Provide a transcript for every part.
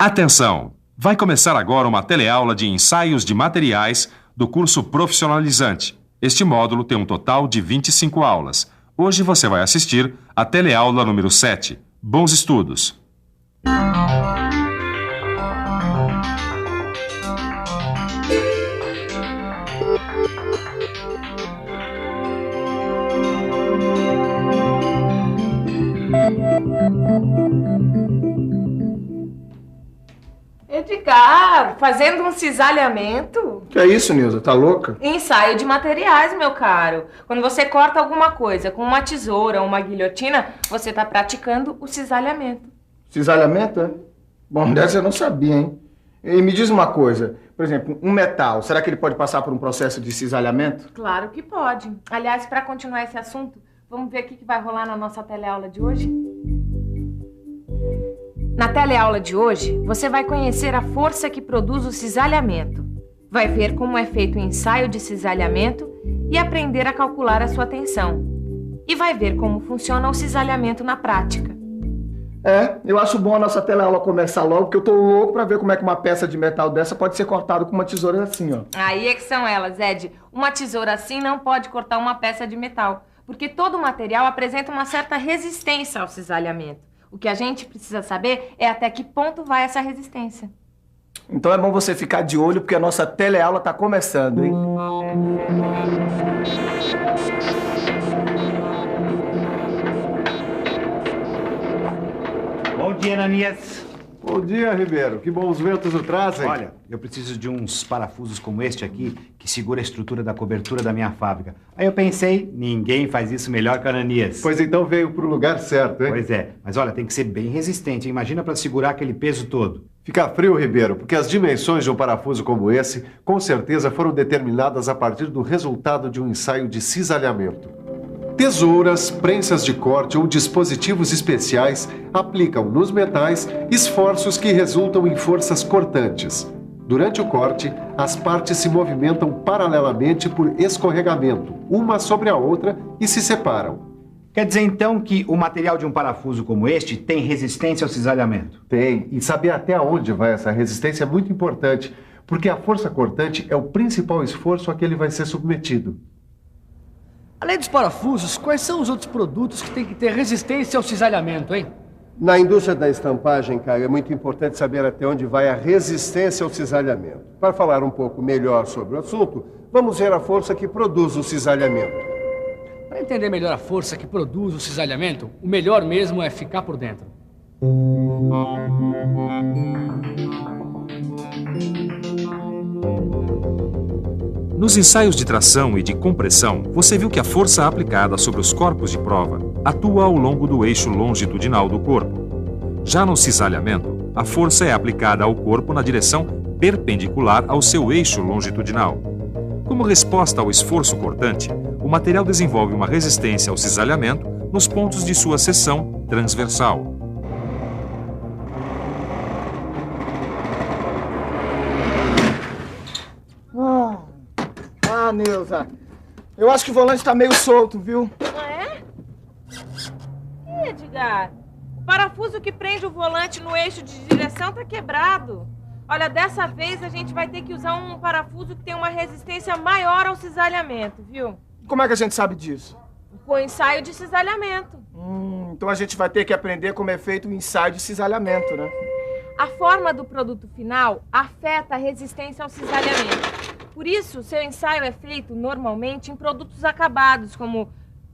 Atenção! Vai começar agora uma teleaula de ensaios de materiais do curso profissionalizante. Este módulo tem um total de 25 aulas. Hoje você vai assistir a teleaula número 7. Bons estudos! Edgar, fazendo um cisalhamento? Que é isso, Nilza? Tá louca? Ensaio de materiais, meu caro. Quando você corta alguma coisa com uma tesoura ou uma guilhotina, você tá praticando o cisalhamento. Cisalhamento, é? Bom, dessa eu não sabia, hein? E me diz uma coisa, por exemplo, um metal, será que ele pode passar por um processo de cisalhamento? Claro que pode. Aliás, para continuar esse assunto, vamos ver o que vai rolar na nossa teleaula de hoje? Na teleaula de hoje, você vai conhecer a força que produz o cisalhamento. Vai ver como é feito o ensaio de cisalhamento e aprender a calcular a sua tensão. E vai ver como funciona o cisalhamento na prática. Eu acho bom a nossa teleaula começar logo, porque eu tô louco pra ver como é que uma peça de metal dessa pode ser cortada com uma tesoura assim, ó. Aí é que são elas, Ed. Uma tesoura assim não pode cortar uma peça de metal, porque todo material apresenta uma certa resistência ao cisalhamento. O que a gente precisa saber é até que ponto vai essa resistência. Então é bom você ficar de olho, porque a nossa teleaula tá começando, hein? Bom dia, Ananias. Bom dia, Ribeiro. Que bons ventos o trazem. Olha, eu preciso de uns parafusos como este aqui, que segura a estrutura da cobertura da minha fábrica. Aí eu pensei, ninguém faz isso melhor que o Ananias. Pois então veio pro lugar certo, hein? Pois é, mas olha, tem que ser bem resistente. Imagina para segurar aquele peso todo. Fica frio, Ribeiro, porque as dimensões de um parafuso como esse, com certeza foram determinadas a partir do resultado de um ensaio de cisalhamento. Tesouras, prensas de corte ou dispositivos especiais aplicam nos metais esforços que resultam em forças cortantes. Durante o corte, as partes se movimentam paralelamente por escorregamento, uma sobre a outra, e se separam. Quer dizer, então, que o material de um parafuso como este tem resistência ao cisalhamento? Tem, e saber até onde vai essa resistência é muito importante, porque a força cortante é o principal esforço a que ele vai ser submetido. Além dos parafusos, quais são os outros produtos que têm que ter resistência ao cisalhamento, hein? Na indústria da estampagem, Caio, é muito importante saber até onde vai a resistência ao cisalhamento. Para falar um pouco melhor sobre o assunto, vamos ver a força que produz o cisalhamento. Para entender melhor a força que produz o cisalhamento, o melhor mesmo é ficar por dentro. Nos ensaios de tração e de compressão, você viu que a força aplicada sobre os corpos de prova atua ao longo do eixo longitudinal do corpo. Já no cisalhamento, a força é aplicada ao corpo na direção perpendicular ao seu eixo longitudinal. Como resposta ao esforço cortante, o material desenvolve uma resistência ao cisalhamento nos pontos de sua seção transversal. Nilza, eu acho que o volante tá meio solto, viu? Ah, é? Edgar, o parafuso que prende o volante no eixo de direção tá quebrado. Olha, dessa vez a gente vai ter que usar um parafuso que tem uma resistência maior ao cisalhamento, viu? Como é que a gente sabe disso? Com o ensaio de cisalhamento. Então a gente vai ter que aprender como é feito o ensaio de cisalhamento, né? A forma do produto final afeta a resistência ao cisalhamento. Por isso, seu ensaio é feito normalmente em produtos acabados, como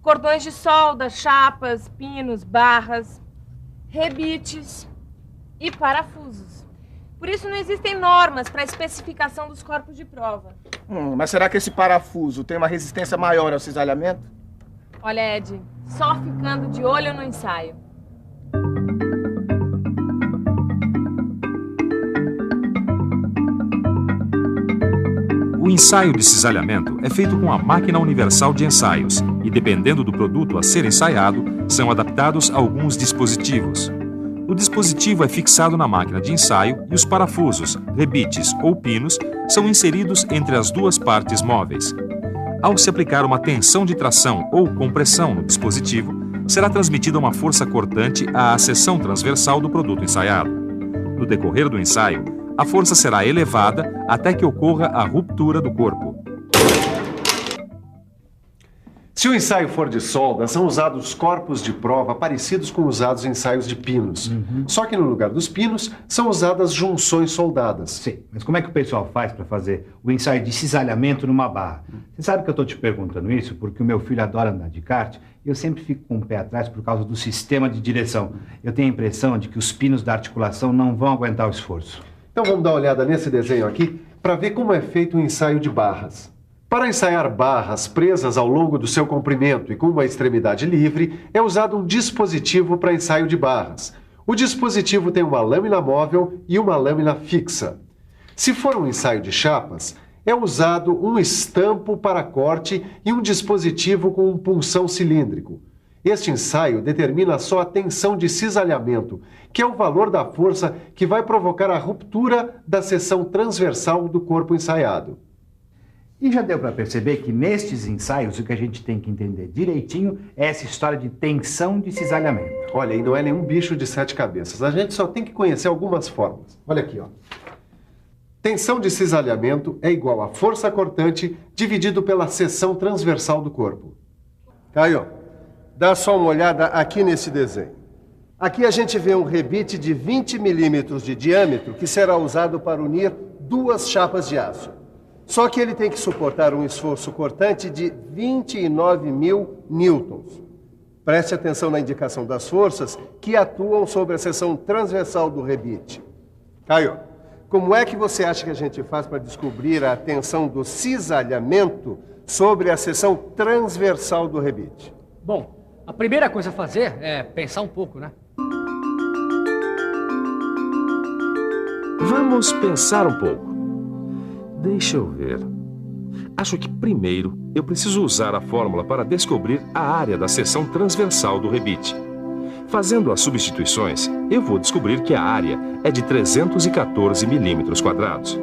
cordões de solda, chapas, pinos, barras, rebites e parafusos. Por isso, não existem normas para a especificação dos corpos de prova. Mas será que esse parafuso tem uma resistência maior ao cisalhamento? Olha, Ed, só ficando de olho no ensaio. O ensaio de cisalhamento é feito com a máquina universal de ensaios e, dependendo do produto a ser ensaiado, são adaptados alguns dispositivos. O dispositivo é fixado na máquina de ensaio e os parafusos, rebites ou pinos são inseridos entre as duas partes móveis. Ao se aplicar uma tensão de tração ou compressão no dispositivo, será transmitida uma força cortante à seção transversal do produto ensaiado. No decorrer do ensaio, a força será elevada até que ocorra a ruptura do corpo. Se o ensaio for de solda, são usados corpos de prova parecidos com os usados em ensaios de pinos. Só que no lugar dos pinos, são usadas junções soldadas. Sim, mas como é que o pessoal faz para fazer o ensaio de cisalhamento numa barra? Você sabe que eu estou te perguntando isso porque o meu filho adora andar de kart e eu sempre fico com o pé atrás por causa do sistema de direção. Eu tenho a impressão de que os pinos da articulação não vão aguentar o esforço. Então vamos dar uma olhada nesse desenho aqui para ver como é feito o ensaio de barras. Para ensaiar barras presas ao longo do seu comprimento e com uma extremidade livre, é usado um dispositivo para ensaio de barras. O dispositivo tem uma lâmina móvel e uma lâmina fixa. Se for um ensaio de chapas, é usado um estampo para corte e um dispositivo com um punção cilíndrico. Este ensaio determina só a tensão de cisalhamento, que é o valor da força que vai provocar a ruptura da seção transversal do corpo ensaiado. E já deu para perceber que nestes ensaios o que a gente tem que entender direitinho é essa história de tensão de cisalhamento. Olha, e não é nenhum bicho de 7 cabeças. A gente só tem que conhecer algumas formas. Olha aqui, ó. Tensão de cisalhamento é igual a força cortante dividido pela seção transversal do corpo. Caio, dá só uma olhada aqui nesse desenho. Aqui a gente vê um rebite de 20 milímetros de diâmetro que será usado para unir duas chapas de aço. Só que ele tem que suportar um esforço cortante de 29.000 newtons. Preste atenção na indicação das forças que atuam sobre a seção transversal do rebite. Caio, como é que você acha que a gente faz para descobrir a tensão do cisalhamento sobre a seção transversal do rebite? Bom, a primeira coisa a fazer é pensar um pouco, né? Vamos pensar um pouco. Deixa eu ver. Acho que primeiro eu preciso usar a fórmula para descobrir a área da seção transversal do rebite. Fazendo as substituições, eu vou descobrir que a área é de 314 milímetros quadrados.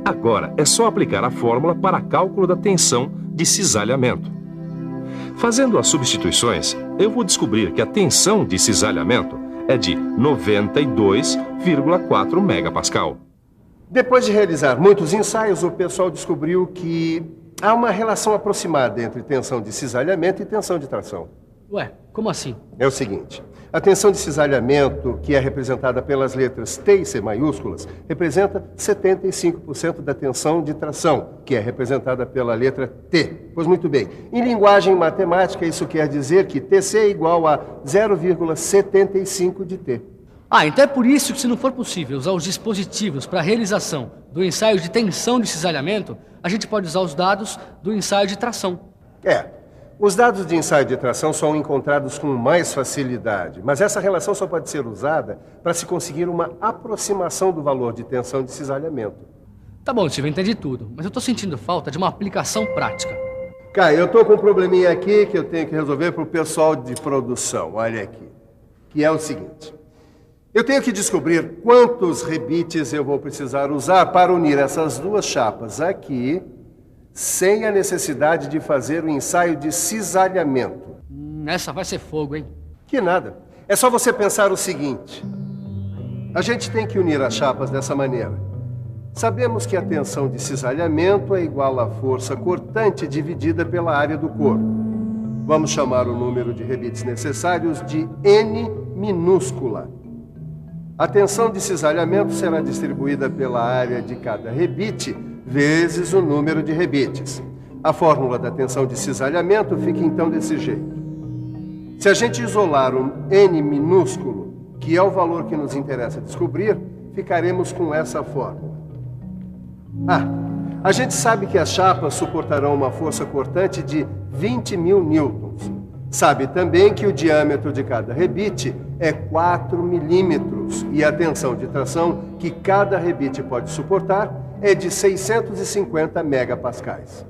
Agora é só aplicar a fórmula para cálculo da tensão de cisalhamento. Fazendo as substituições, eu vou descobrir que a tensão de cisalhamento é de 92,4 megapascal. Depois de realizar muitos ensaios, o pessoal descobriu que há uma relação aproximada entre tensão de cisalhamento e tensão de tração. Ué, como assim? É o seguinte, a tensão de cisalhamento, que é representada pelas letras T e C maiúsculas, representa 75% da tensão de tração, que é representada pela letra T. Pois muito bem, em linguagem matemática, isso quer dizer que TC é igual a 0,75 de T. Ah, então é por isso que, se não for possível usar os dispositivos para a realização do ensaio de tensão de cisalhamento, a gente pode usar os dados do ensaio de tração. Os dados de ensaio de tração são encontrados com mais facilidade, mas essa relação só pode ser usada para se conseguir uma aproximação do valor de tensão de cisalhamento. Tá bom, Silvio, eu entendi tudo, mas eu tô sentindo falta de uma aplicação prática. Caio, eu tô com um probleminha aqui que eu tenho que resolver para o pessoal de produção, olha aqui, que é o seguinte. Eu tenho que descobrir quantos rebites eu vou precisar usar para unir essas duas chapas aqui, sem a necessidade de fazer o ensaio de cisalhamento. Essa vai ser fogo, hein? Que nada. É só você pensar o seguinte. A gente tem que unir as chapas dessa maneira. Sabemos que a tensão de cisalhamento é igual à força cortante dividida pela área do corpo. Vamos chamar o número de rebites necessários de N minúscula. A tensão de cisalhamento será distribuída pela área de cada rebite vezes o número de rebites. A fórmula da tensão de cisalhamento fica então desse jeito. Se a gente isolar um N minúsculo, que é o valor que nos interessa descobrir, ficaremos com essa fórmula. A gente sabe que as chapas suportarão uma força cortante de 20.000 newtons. Sabe também que o diâmetro de cada rebite é 4 milímetros e a tensão de tração que cada rebite pode suportar é de 650 megapascais.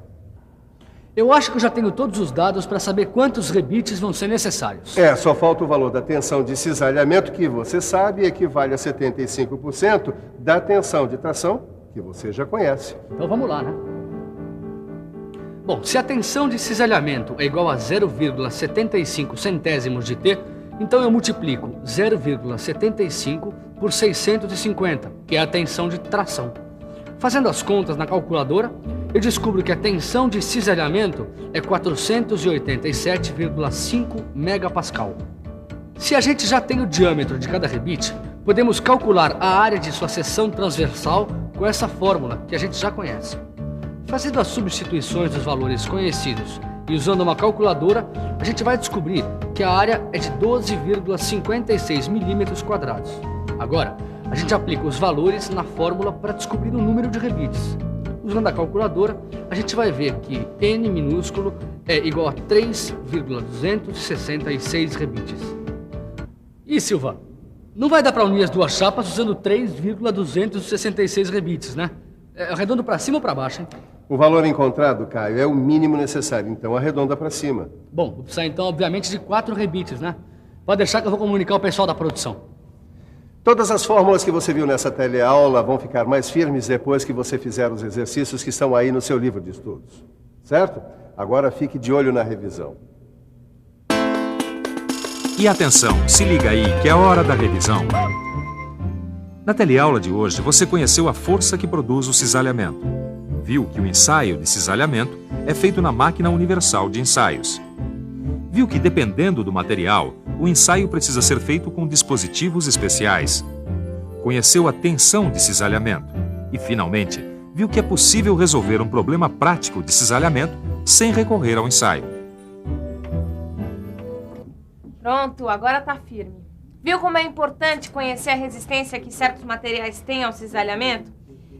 Eu acho que eu já tenho todos os dados para saber quantos rebites vão ser necessários. Só falta o valor da tensão de cisalhamento, que você sabe equivale a 75% da tensão de tração, que você já conhece. Então vamos lá, né? Bom, se a tensão de cisalhamento é igual a 0,75 centésimos de T, então eu multiplico 0,75 por 650, que é a tensão de tração. Fazendo as contas na calculadora, eu descubro que a tensão de cisalhamento é 487,5 megapascal. Se a gente já tem o diâmetro de cada rebite, podemos calcular a área de sua seção transversal com essa fórmula que a gente já conhece. Fazendo as substituições dos valores conhecidos e usando uma calculadora, a gente vai descobrir que a área é de 12,56 milímetros quadrados. Agora, a gente aplica os valores na fórmula para descobrir o número de rebites. Usando a calculadora, a gente vai ver que n minúsculo é igual a 3,266 rebites. E Silva, não vai dar para unir as duas chapas usando 3,266 rebites, né? Arredondo para cima ou para baixo, hein? O valor encontrado, Caio, é o mínimo necessário, então arredonda para cima. Bom, vou precisar então, obviamente, de 4 rebites, né? Pode deixar que eu vou comunicar ao pessoal da produção. Todas as fórmulas que você viu nessa teleaula vão ficar mais firmes depois que você fizer os exercícios que estão aí no seu livro de estudos. Certo? Agora fique de olho na revisão. E atenção, se liga aí que é hora da revisão. Na teleaula de hoje, você conheceu a força que produz o cisalhamento. Viu que o ensaio de cisalhamento é feito na máquina universal de ensaios. Viu que, dependendo do material, o ensaio precisa ser feito com dispositivos especiais. Conheceu a tensão de cisalhamento. E, finalmente, viu que é possível resolver um problema prático de cisalhamento sem recorrer ao ensaio. Pronto, agora tá firme. Viu como é importante conhecer a resistência que certos materiais têm ao cisalhamento?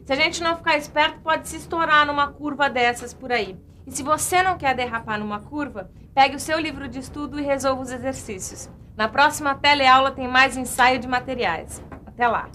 Se a gente não ficar esperto, pode se estourar numa curva dessas por aí. E se você não quer derrapar numa curva, pegue o seu livro de estudo e resolva os exercícios. Na próxima teleaula tem mais ensaio de materiais. Até lá!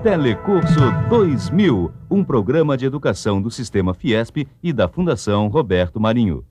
Telecurso 2000, um programa de educação do Sistema Fiesp e da Fundação Roberto Marinho.